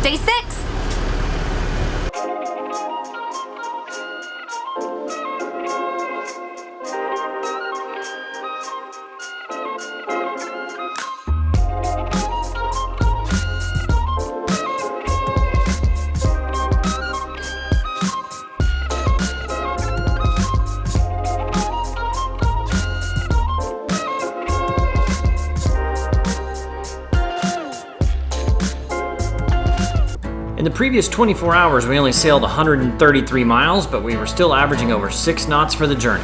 Day 6. In the previous 24 hours, we only sailed 133 miles, but we were still averaging over 6 knots for the journey.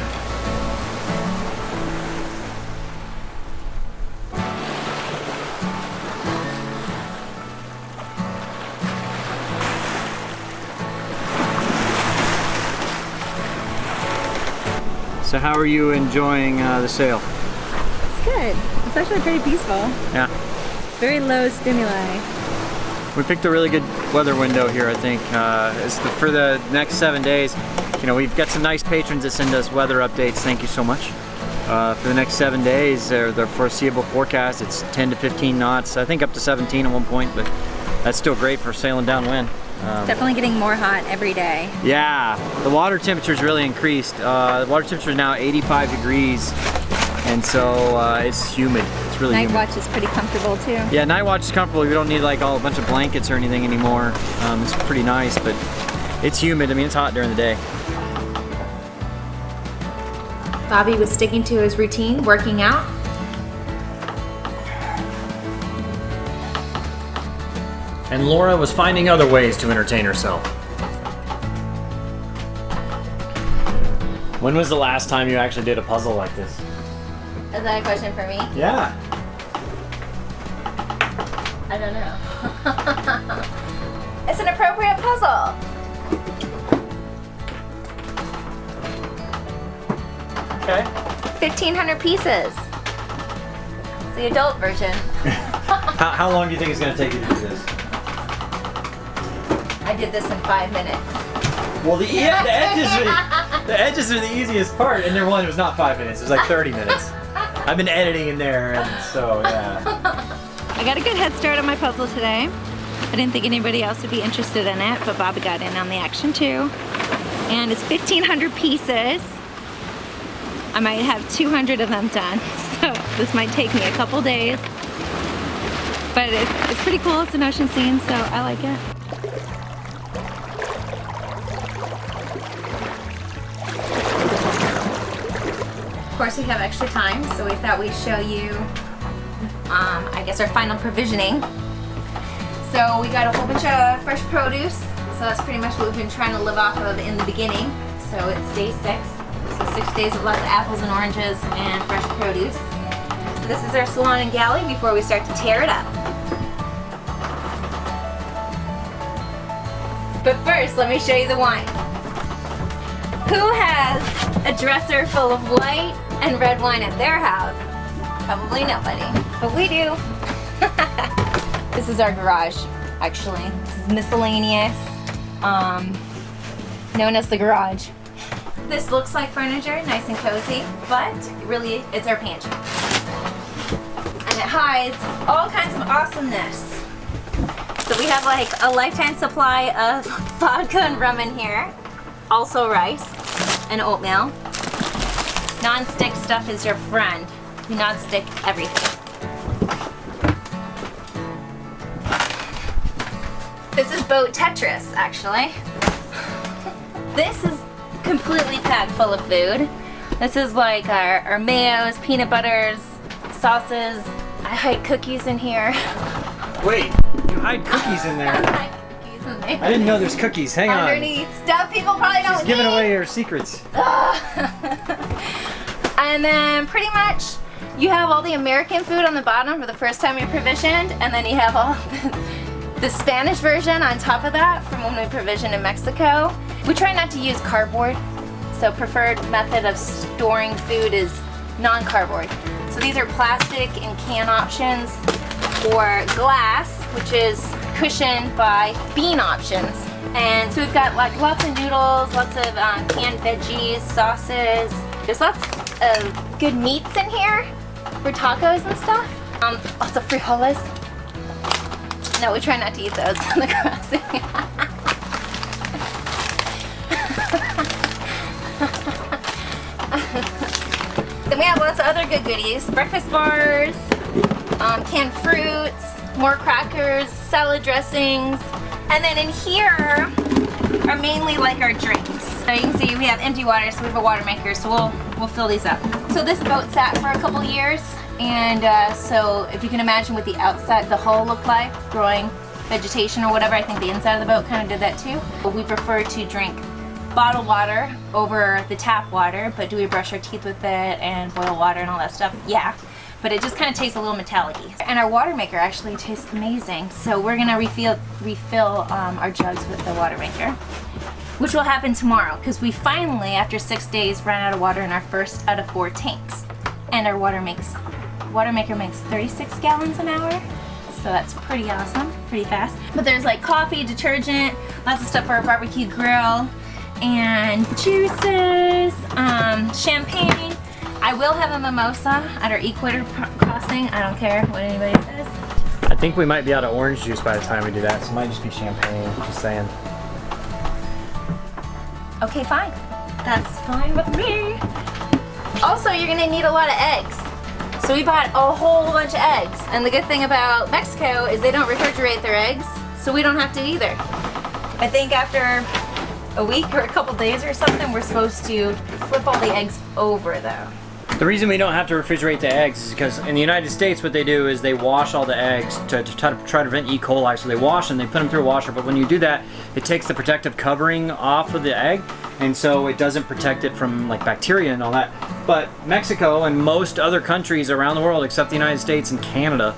So how are you enjoying the sail? It's good. It's actually pretty peaceful. Yeah. Very low stimuli. We picked a really good weather window here, I think. For the next 7 days. You know, we've got some nice patrons that send us weather updates. Thank you so much. For the next 7 days, the foreseeable forecast, it's 10 to 15 knots. I think up to 17 at one point, but that's still great for sailing downwind. It's definitely getting more hot every day. Yeah, the water temperature's really increased. The water temperature is now 85 degrees, and so it's humid. It's really humid. Night watch is pretty comfortable too. Yeah, night watch is comfortable. You don't need like a bunch of blankets or anything anymore. It's pretty nice, but it's humid. I mean, it's hot during the day. Bobby was sticking to his routine, working out. And Laura was finding other ways to entertain herself. When was the last time you actually did a puzzle like this? Is that a question for me? Yeah. I don't know. It's an appropriate puzzle. Okay. 1,500 pieces. It's the adult version. How long do you think it's going to take you to do this? I did this in 5 minutes. Well, the edges are the easiest part, and it was not 5 minutes. It was like 30 minutes. I've been editing in there, and so yeah. I got a good head start on my puzzle today. I didn't think anybody else would be interested in it, but Bobby got in on the action too. And it's 1,500 pieces. I might have 200 of them done, so this might take me a couple days. But it's pretty cool. It's an ocean scene, so I like it. Of course, we have extra time, so we thought we'd show you, I guess, our final provisioning. So we got a whole bunch of fresh produce. So that's pretty much what we've been trying to live off of in the beginning. So it's day 6. So 6 days of lots of apples and oranges and fresh produce. So this is our salon and galley before we start to tear it up. But first, let me show you the wine. Who has a dresser full of white and red wine at their house? Probably nobody, but we do. This is our garage, actually. This is miscellaneous, known as the garage. This looks like furniture, nice and cozy, but really it's our pantry. And it hides all kinds of awesomeness. So we have like a lifetime supply of vodka and rum in here. Also rice and oatmeal. Non-stick stuff is your friend. You non-stick everything. This is boat Tetris, actually. This is completely packed full of food. This is like our mayos, peanut butters, sauces. I hide cookies in here. Wait, you hide cookies in there. I didn't know there's cookies. Hang on. Underneath stuff people probably don't She's giving away your secrets. And then pretty much you have all the American food on the bottom for the first time you're provisioned, and then you have all the Spanish version on top of that from when we provisioned in Mexico. We try not to use cardboard, so preferred method of storing food is non-cardboard. So these are plastic and can options, or glass, which is cushioned by bean options. And so we've got like lots of noodles, lots of canned veggies, sauces. There's lots of good meats in here for tacos and stuff. Lots of frijoles. No, we try not to eat those on the crossing. Then we have lots of other good goodies. Breakfast bars, canned fruits, more crackers, salad dressings. And then in here are mainly like our drinks. So you can see we have empty water, so we have a water maker, so we'll fill these up. So this boat sat for a couple years, and so if you can imagine what the outside, the hull looked like, growing vegetation or whatever, I think the inside of the boat kind of did that too. But we prefer to drink bottled water over the tap water, but do we brush our teeth with it and boil water and all that stuff? Yeah. But it just kind of tastes a little metallic-y. And our water maker actually tastes amazing. So we're gonna refill our jugs with the water maker, which will happen tomorrow, because we finally, after 6 days, ran out of water in our first out of 4 tanks. And our water maker makes 36 gallons an hour. So that's pretty awesome, pretty fast. But there's like coffee, detergent, lots of stuff for our barbecue grill, and juices, champagne. I will have a mimosa at our equator crossing. I don't care what anybody says. I think we might be out of orange juice by the time we do that, so it might just be champagne, just saying. Okay, fine. That's fine with me. Also, you're gonna need a lot of eggs. So we bought a whole bunch of eggs. And the good thing about Mexico is they don't refrigerate their eggs, so we don't have to either. I think after a week or a couple days or something, we're supposed to flip all the eggs over though. The reason we don't have to refrigerate the eggs is because in the United States what they do is they wash all the eggs to try to prevent E. coli. So they wash them, they put them through a washer, but when you do that, it takes the protective covering off of the egg, and so it doesn't protect it from like bacteria and all that. But Mexico and most other countries around the world, except the United States and Canada,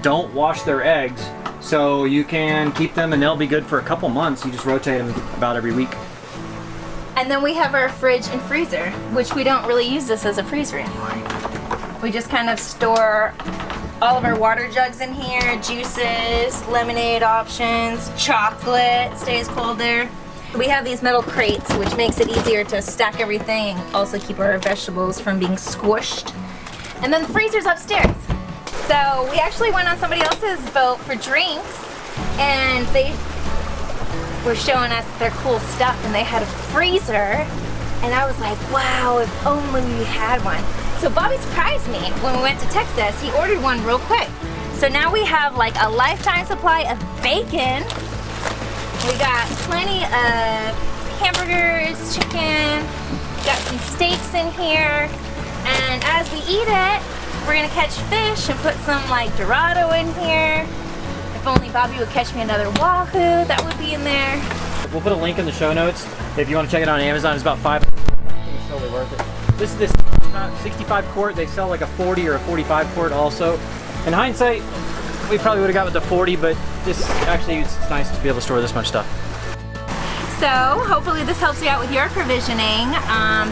don't wash their eggs. So you can keep them and they'll be good for a couple months. You just rotate them about every week. And then we have our fridge and freezer, which we don't really use this as a freezer anymore. We just kind of store all of our water jugs in here, juices, lemonade options, chocolate stays cold there. We have these metal crates, which makes it easier to stack everything and also keep our vegetables from being squished. And then the freezer's upstairs. So we actually went on somebody else's boat for drinks, and they were showing us their cool stuff, and they had a freezer, and I was like, wow, if only we had one. So Bobby surprised me when we went to Texas. He ordered one real quick. So now we have like a lifetime supply of bacon. We got plenty of hamburgers, chicken, got some steaks in here, and as we eat it, we're gonna catch fish and put some like Dorado in here. If only Bobby would catch me another wahoo, that would be in there. We'll put a link in the show notes if you want to check it out on Amazon. It's about $5. I think it's totally worth it. This is 65 quart. They sell like a 40 or a 45 quart also. In hindsight, we probably would have got with the 40, but this actually, it's nice to be able to store this much stuff. So hopefully this helps you out with your provisioning.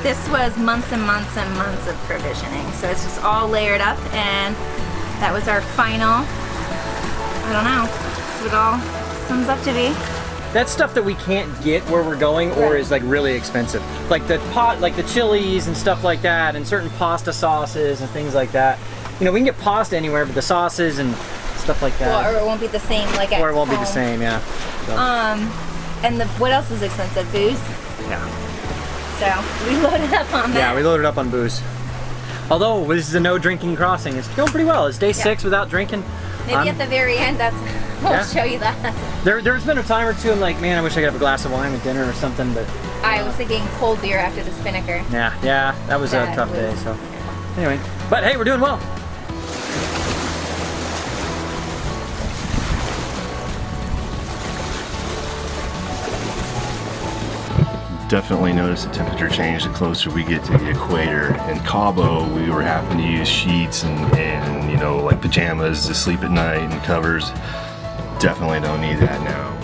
This was months and months and months of provisioning. So it's just all layered up, and that was our final, I don't know, that's what it all sums up to be. That's stuff that we can't get where we're going or is like really expensive. Like the chilies and stuff like that, and certain pasta sauces and things like that. You know, we can get pasta anywhere, but the sauces and stuff like that. Well, or it won't be the same like at Or it won't be the home. same, yeah. So. And what else is expensive? Booze? Yeah. So we loaded up on that. Yeah, we loaded up on booze. Although this is a no drinking crossing, it's going pretty well. It's day 6 without drinking. Maybe at the very end, we'll show you that. There's been a time or two I'm like, man, I wish I could have a glass of wine with dinner or something, but I was thinking cold beer after the Spinnaker. yeah, that was a tough day. So anyway, but hey, we're doing well. Definitely notice the temperature change the closer we get to the equator. In Cabo, we were having to use sheets and you know, like pajamas to sleep at night and covers. Definitely don't need that now.